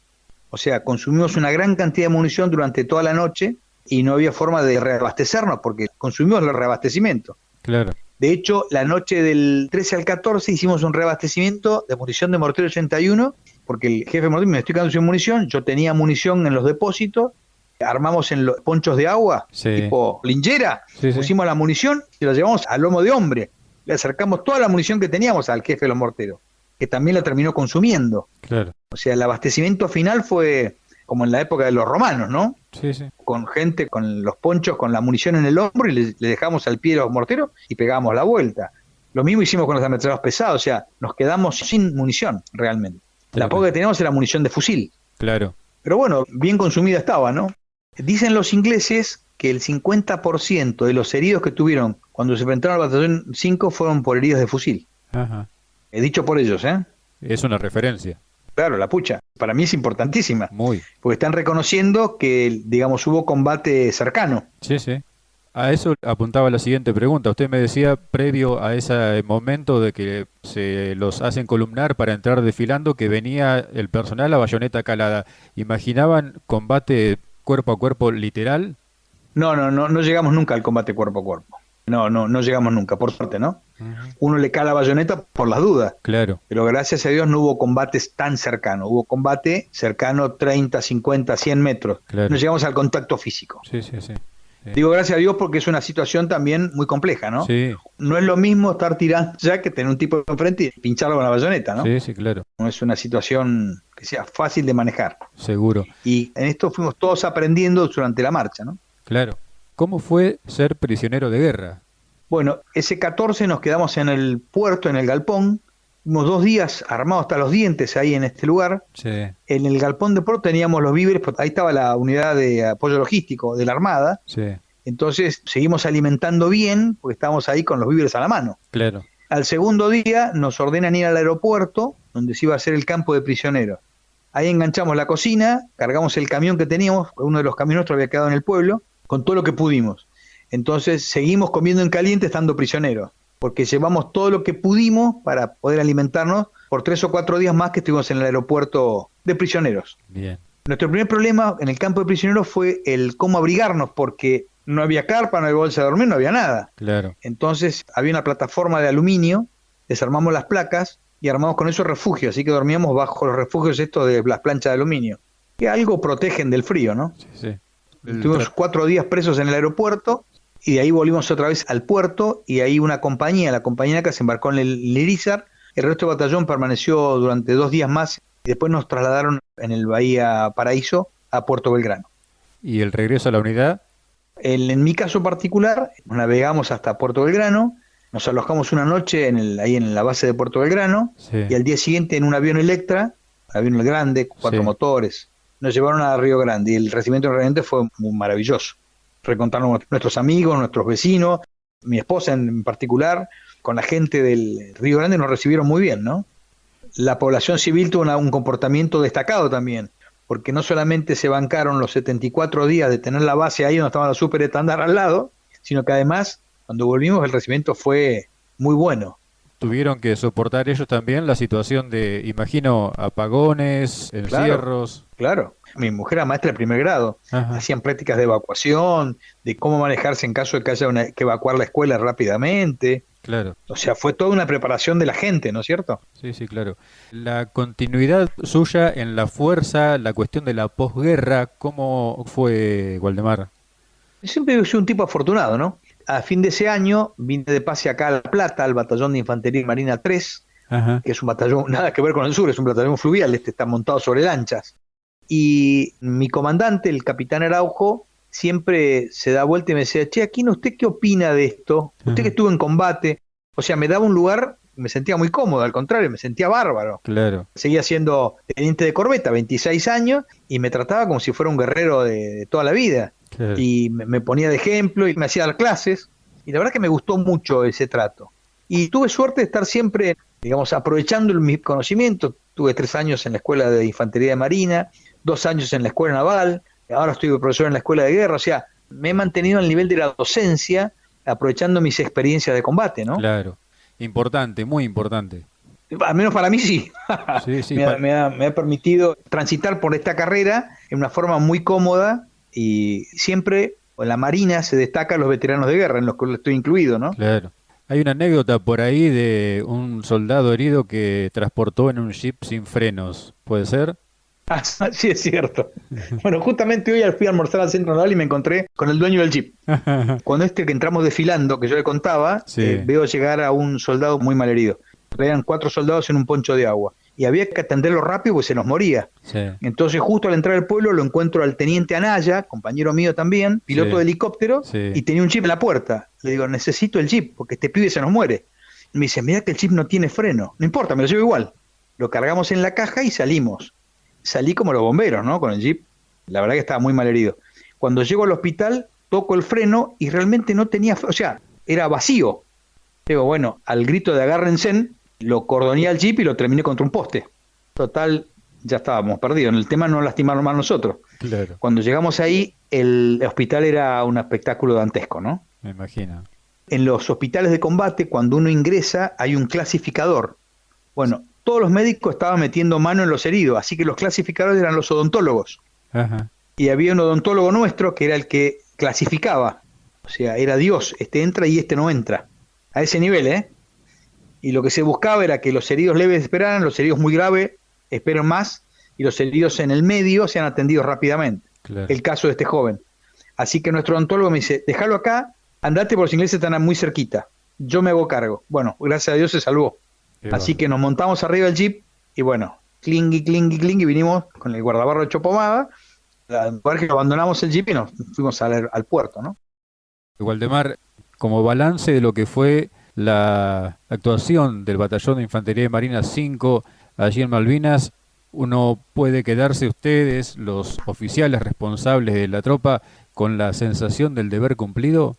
O sea, consumimos una gran cantidad de munición durante toda la noche y no había forma de reabastecernos porque consumimos el reabastecimiento. Claro. De hecho, la noche del 13 al 14 hicimos un reabastecimiento de munición de mortero 81 porque el jefe de mortero me estoy quedando sin munición, yo tenía munición en los depósitos, armamos en los ponchos de agua, Sí. tipo linchera, Sí, sí. pusimos la munición y la llevamos al lomo de hombre. Le acercamos toda la munición que teníamos al jefe de los morteros, que también la terminó consumiendo. Claro. O sea, el abastecimiento final fue como en la época de los romanos, ¿no? Sí, sí. Con gente con los ponchos, con la munición en el hombro y le dejamos al pie de los morteros y pegábamos la vuelta. Lo mismo hicimos con los ametralladoras pesados, o sea, nos quedamos sin munición realmente. La Claro. poca que teníamos era munición de fusil. Claro. Pero bueno, bien consumida estaba, ¿no? Dicen los ingleses que el 50% de los heridos que tuvieron cuando se enfrentaron al batallón 5 fueron por heridos de fusil. Ajá. He dicho por ellos, ¿eh? Es una referencia. Claro, la pucha. Para mí es importantísima. Muy. Porque están reconociendo que, digamos, hubo combate cercano. Sí, sí. A eso apuntaba la siguiente pregunta. Usted me decía, previo a ese momento de que se los hacen columnar para entrar desfilando, que venía el personal a bayoneta calada. ¿Imaginaban combate cuerpo a cuerpo literal? No llegamos nunca al combate cuerpo a cuerpo. No llegamos nunca, por suerte, ¿no? Ujú. Uno le cae la bayoneta por las dudas, Claro, pero gracias a Dios no hubo combates tan cercanos. Hubo combate cercano 30, 50, 100 metros. No claro. llegamos al contacto físico. Sí, sí, sí. Sí, Digo gracias a Dios porque es una situación también muy compleja, ¿no? sí, No es lo mismo estar tirando ya que tener un tipo enfrente y pincharlo con la bayoneta, ¿no? sí, sí, claro. No es una situación que sea fácil de manejar. Seguro. Y en esto fuimos todos aprendiendo durante la marcha, ¿no? Claro. ¿Cómo fue ser prisionero de guerra? Bueno, ese 14 nos quedamos en el puerto, en el galpón. Tuvimos 2 días armados hasta los dientes ahí en este lugar. Sí, En el galpón de puerto teníamos los víveres, porque ahí estaba la unidad de apoyo logístico de la Armada. sí, Entonces seguimos alimentando bien, porque estábamos ahí con los víveres a la mano. claro. Al segundo día nos ordenan ir al aeropuerto, donde se iba a hacer el campo de prisioneros. Ahí enganchamos la cocina, cargamos el camión que teníamos, uno de los camiones nuestros había quedado en el pueblo, con todo lo que pudimos. Entonces seguimos comiendo en caliente estando prisioneros, porque llevamos todo lo que pudimos para poder alimentarnos por 3 o 4 días más que estuvimos en el aeropuerto de prisioneros. Bien, Nuestro primer problema en el campo de prisioneros fue el cómo abrigarnos, porque no había carpa, no había bolsa de dormir, no había nada. claro. Entonces había una plataforma de aluminio, desarmamos las placas y armamos con eso refugio, así que dormíamos bajo los refugios estos de las planchas de aluminio, que algo protegen del frío, ¿no? Sí, sí. Estuvimos 4 días presos en el aeropuerto y de ahí volvimos otra vez al puerto y ahí una compañía, la compañía que se embarcó en el Irizar, el resto del batallón permaneció durante 2 días más y después nos trasladaron en el Bahía Paraíso a Puerto Belgrano. ¿Y el regreso a la unidad? En mi caso particular, navegamos hasta Puerto Belgrano, nos alojamos una noche ahí en la base de Puerto Belgrano Sí, y al día siguiente en un avión Electra, avión grande, 4 motores, nos llevaron a Río Grande y el recibimiento realmente fue muy maravilloso. Recontaron nuestros amigos, nuestros vecinos, mi esposa en particular, con la gente del Río Grande nos recibieron muy bien, ¿no? La población civil tuvo un comportamiento destacado también, porque no solamente se bancaron los 74 días de tener la base ahí donde estaba la super estándar al lado, sino que además, cuando volvimos, el recibimiento fue muy bueno. tuvieron que soportar ellos también la situación de, imagino, apagones, Claro, encierros. claro. Mi mujer era maestra de primer grado, Ajá, hacían prácticas de evacuación, de cómo manejarse en caso de que haya que evacuar la escuela rápidamente. claro. O sea, fue toda una preparación de la gente, ¿no es cierto? Sí, sí, claro. La continuidad suya en la fuerza, la cuestión de la posguerra, ¿cómo fue, Waldemar? Siempre he sido un tipo afortunado, ¿no? A fin de ese año vine de pase acá a La Plata, al Batallón de Infantería y Marina 3, Ajá, que es un batallón nada que ver con el sur, es un batallón fluvial, este está montado sobre lanchas. Y mi comandante, el capitán Araujo, siempre se da vuelta y me decía, che, Aquino, ¿usted qué opina de esto? Usted que ajá, estuvo en combate. O sea, me daba un lugar, me sentía muy cómodo, al contrario, me sentía bárbaro. claro, Seguía siendo teniente de corbeta, 26 años, y me trataba como si fuera un guerrero de toda la vida. claro. Y me ponía de ejemplo y me hacía dar clases. Y la verdad que me gustó mucho ese trato. Y tuve suerte de estar siempre, digamos, aprovechando mis conocimientos. Tuve 3 años en la Escuela de Infantería de Marina, 2 años en la Escuela Naval, ahora estoy de profesor en la Escuela de Guerra. O sea, me he mantenido al nivel de la docencia, aprovechando mis experiencias de combate, ¿no? Claro. Importante, muy importante. Al menos para mí sí. Sí, sí, Me ha permitido transitar por esta carrera en una forma muy cómoda y siempre en la Marina se destacan los veteranos de guerra, en los que estoy incluido, ¿no? claro. Hay una anécdota por ahí de un soldado herido que transportó en un jeep sin frenos. ¿Puede ser? Ah, sí, es cierto. Bueno, justamente hoy fui a almorzar al centro naval y me encontré con el dueño del jeep. Cuando que entramos desfilando, que yo le contaba, Sí, veo llegar a un soldado muy malherido. Eran 4 soldados en un poncho de agua. Y había que atenderlo rápido porque se nos moría. sí, Entonces, justo al entrar al pueblo, lo encuentro al teniente Anaya, compañero mío también, piloto sí, de helicóptero, sí, y tenía un jeep en la puerta. Le digo, necesito el jeep, porque este pibe se nos muere. Y me dice, mira que el jeep no tiene freno. No importa, me lo llevo igual. Lo cargamos en la caja y salimos. Salí como los bomberos, ¿no? Con el jeep. La verdad que estaba muy mal herido. Cuando llego al hospital, toco el freno y realmente no tenía, o sea, era vacío. Digo, bueno, al grito de agárrense, lo cordoné al jeep y lo terminé contra un poste. Total, ya estábamos perdidos. En el tema no lastimaron más nosotros. Claro, Cuando llegamos ahí, el hospital era un espectáculo dantesco, ¿no? me imagino. En los hospitales de combate, cuando uno ingresa, hay un clasificador. Bueno, todos los médicos estaban metiendo mano en los heridos, así que los clasificadores eran los odontólogos. Ajá, Y había un odontólogo nuestro que era el que clasificaba. O sea, era Dios, este entra y este no entra. A ese nivel, ¿eh? Y lo que se buscaba era que los heridos leves esperaran, los heridos muy graves esperen más, y los heridos en el medio sean atendidos rápidamente. claro. El caso de este joven. Así que nuestro odontólogo me dice, déjalo acá, andate porque los ingleses están muy cerquita. Yo me hago cargo. Bueno, gracias a Dios se salvó. Qué Así bárbaro. que nos montamos arriba del jeep y bueno, clingui, clingui, clingui, vinimos con el guardabarro hecho pomada. Al lugar que abandonamos el jeep y nos fuimos al puerto, ¿no? Waldemar, como balance de lo que fue la actuación del Batallón de Infantería de Marina 5 allí en Malvinas, uno puede quedarse ustedes, los oficiales responsables de la tropa, con la sensación del deber cumplido.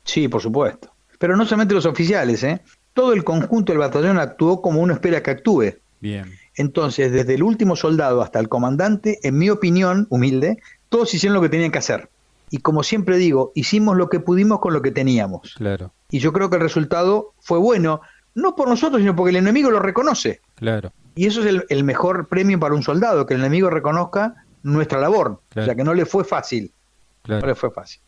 Sí, por supuesto. Pero no solamente los oficiales, ¿eh? Todo el conjunto del batallón actuó como uno espera que actúe. Bien, Entonces, desde el último soldado hasta el comandante, en mi opinión, humilde, todos hicieron lo que tenían que hacer. Y como siempre digo, hicimos lo que pudimos con lo que teníamos. claro, Y yo creo que el resultado fue bueno, no por nosotros, sino porque el enemigo lo reconoce. claro, Y eso es el mejor premio para un soldado, que el enemigo reconozca nuestra labor. O sea, claro, que no le fue fácil, no claro. le fue fácil.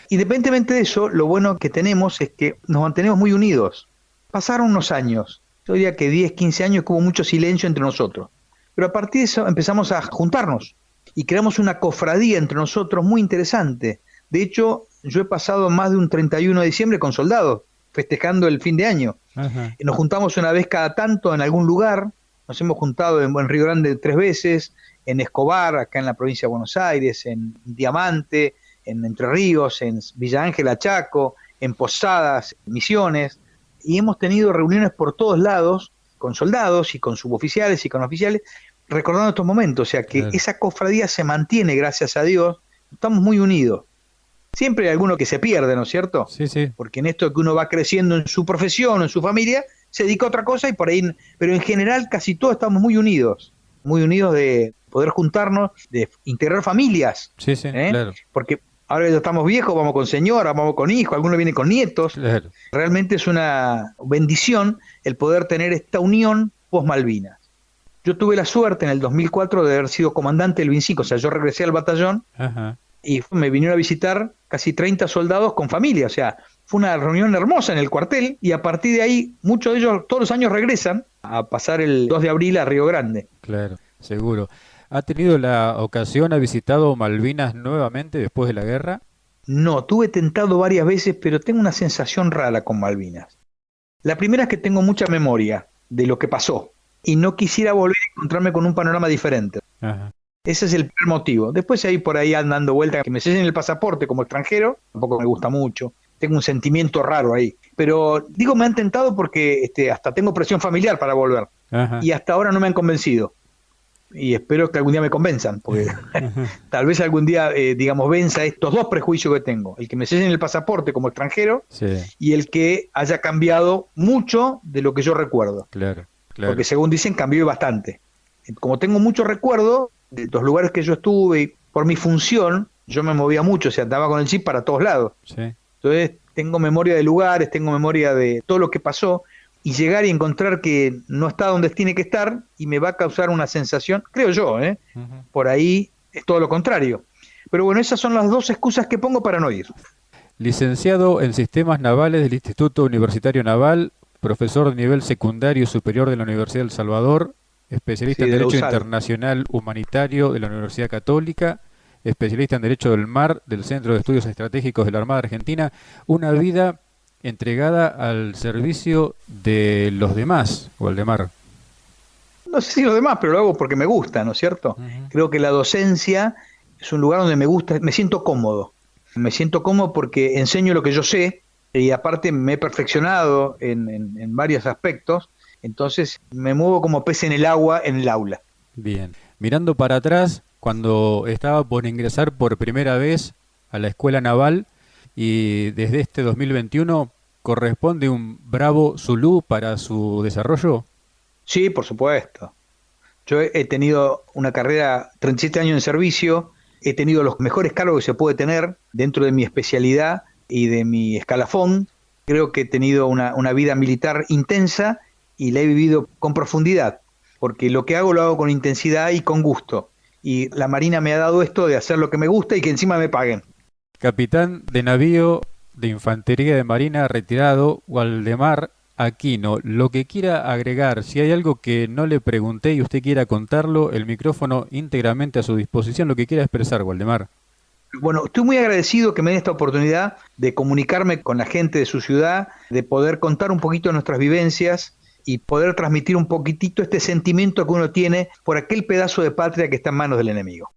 Independientemente de eso, lo bueno que tenemos es que nos mantenemos muy unidos. Pasaron unos años, yo diría que 10, 15 años, que hubo mucho silencio entre nosotros. Pero a partir de eso empezamos a juntarnos y creamos una cofradía entre nosotros muy interesante. De hecho, yo he pasado más de un 31 de diciembre con soldados, festejando el fin de año. Ajá, Nos juntamos una vez cada tanto en algún lugar, nos hemos juntado en Río Grande 3 veces, en Escobar, acá en la provincia de Buenos Aires, en Diamante, en Entre Ríos, en Villa Ángela, Chaco, en Posadas, Misiones, y hemos tenido reuniones por todos lados con soldados y con suboficiales y con oficiales, recordando estos momentos, o sea que claro. esa cofradía se mantiene, gracias a Dios, estamos muy unidos. Siempre hay alguno que se pierde, ¿no es cierto? Sí, sí, Porque en esto que uno va creciendo en su profesión o en su familia, se dedica a otra cosa y por ahí, pero en general casi todos estamos muy unidos de poder juntarnos, de integrar familias, sí, sí, ¿eh? claro, Porque ahora ya estamos viejos, vamos con señora, vamos con hijos, algunos vienen con nietos. claro. Realmente es una bendición el poder tener esta unión post Malvinas. Yo tuve la suerte en el 2004 de haber sido comandante del 25, o sea, yo regresé al batallón Ajá, y me vinieron a visitar casi 30 soldados con familia, o sea, fue una reunión hermosa en el cuartel y a partir de ahí muchos de ellos todos los años regresan a pasar el 2 de abril a Río Grande. claro, seguro. ¿Ha tenido la ocasión, ha visitado Malvinas nuevamente después de la guerra? No, tuve tentado varias veces, pero tengo una sensación rara con Malvinas. La primera es que tengo mucha memoria de lo que pasó y no quisiera volver a encontrarme con un panorama diferente. Ajá, Ese es el primer motivo. Después ahí por ahí andando vuelta, que me sellen el pasaporte como extranjero, tampoco me gusta mucho. Tengo un sentimiento raro ahí. Pero digo, me han tentado porque hasta tengo presión familiar para volver. ajá, Y hasta ahora no me han convencido. Y espero que algún día me convenzan, porque ajá, tal vez algún día, digamos, venza estos dos prejuicios que tengo. El que me sellen el pasaporte como extranjero sí, y el que haya cambiado mucho de lo que yo recuerdo. claro, claro, Porque según dicen, cambió bastante. Como tengo mucho recuerdo de los lugares que yo estuve, y por mi función, yo me movía mucho, o sea, andaba con el chip para todos lados. sí, Entonces, tengo memoria de lugares, tengo memoria de todo lo que pasó, y llegar y encontrar que no está donde tiene que estar, y me va a causar una sensación, creo yo, ujú. por ahí es todo lo contrario. Pero bueno, esas son las dos excusas que pongo para no ir. Licenciado en Sistemas Navales del Instituto Universitario Naval, profesor de nivel secundario y superior de la Universidad del Salvador, especialista Sí, en de la Derecho USAL. Internacional Humanitario de la Universidad Católica, especialista en Derecho del Mar del Centro de Estudios Estratégicos de la Armada Argentina, una vida entregada al servicio de los demás, Waldemar. No sé si lo demás, pero lo hago porque me gusta, ¿no es cierto? Ujú, Creo que la docencia es un lugar donde me gusta, me siento cómodo. Me siento cómodo porque enseño lo que yo sé y aparte me he perfeccionado en varios aspectos, entonces me muevo como pez en el agua en el aula. bien. Mirando para atrás, cuando estaba por ingresar por primera vez a la Escuela Naval y desde este 2021 corresponde un Bravo Zulu para su desarrollo. Sí, por supuesto. Yo he tenido una carrera, 37 años en servicio, he tenido los mejores cargos que se puede tener dentro de mi especialidad y de mi escalafón. Creo que he tenido una vida militar intensa y la he vivido con profundidad, porque lo que hago lo hago con intensidad y con gusto. Y la Marina me ha dado esto de hacer lo que me gusta y que encima me paguen. Capitán de navío de Infantería de Marina retirado, Waldemar Aquino. Lo que quiera agregar, si hay algo que no le pregunté y usted quiera contarlo, el micrófono íntegramente a su disposición, lo que quiera expresar, Waldemar. Bueno, estoy muy agradecido que me den esta oportunidad de comunicarme con la gente de su ciudad, de poder contar un poquito de nuestras vivencias y poder transmitir un poquitito este sentimiento que uno tiene por aquel pedazo de patria que está en manos del enemigo.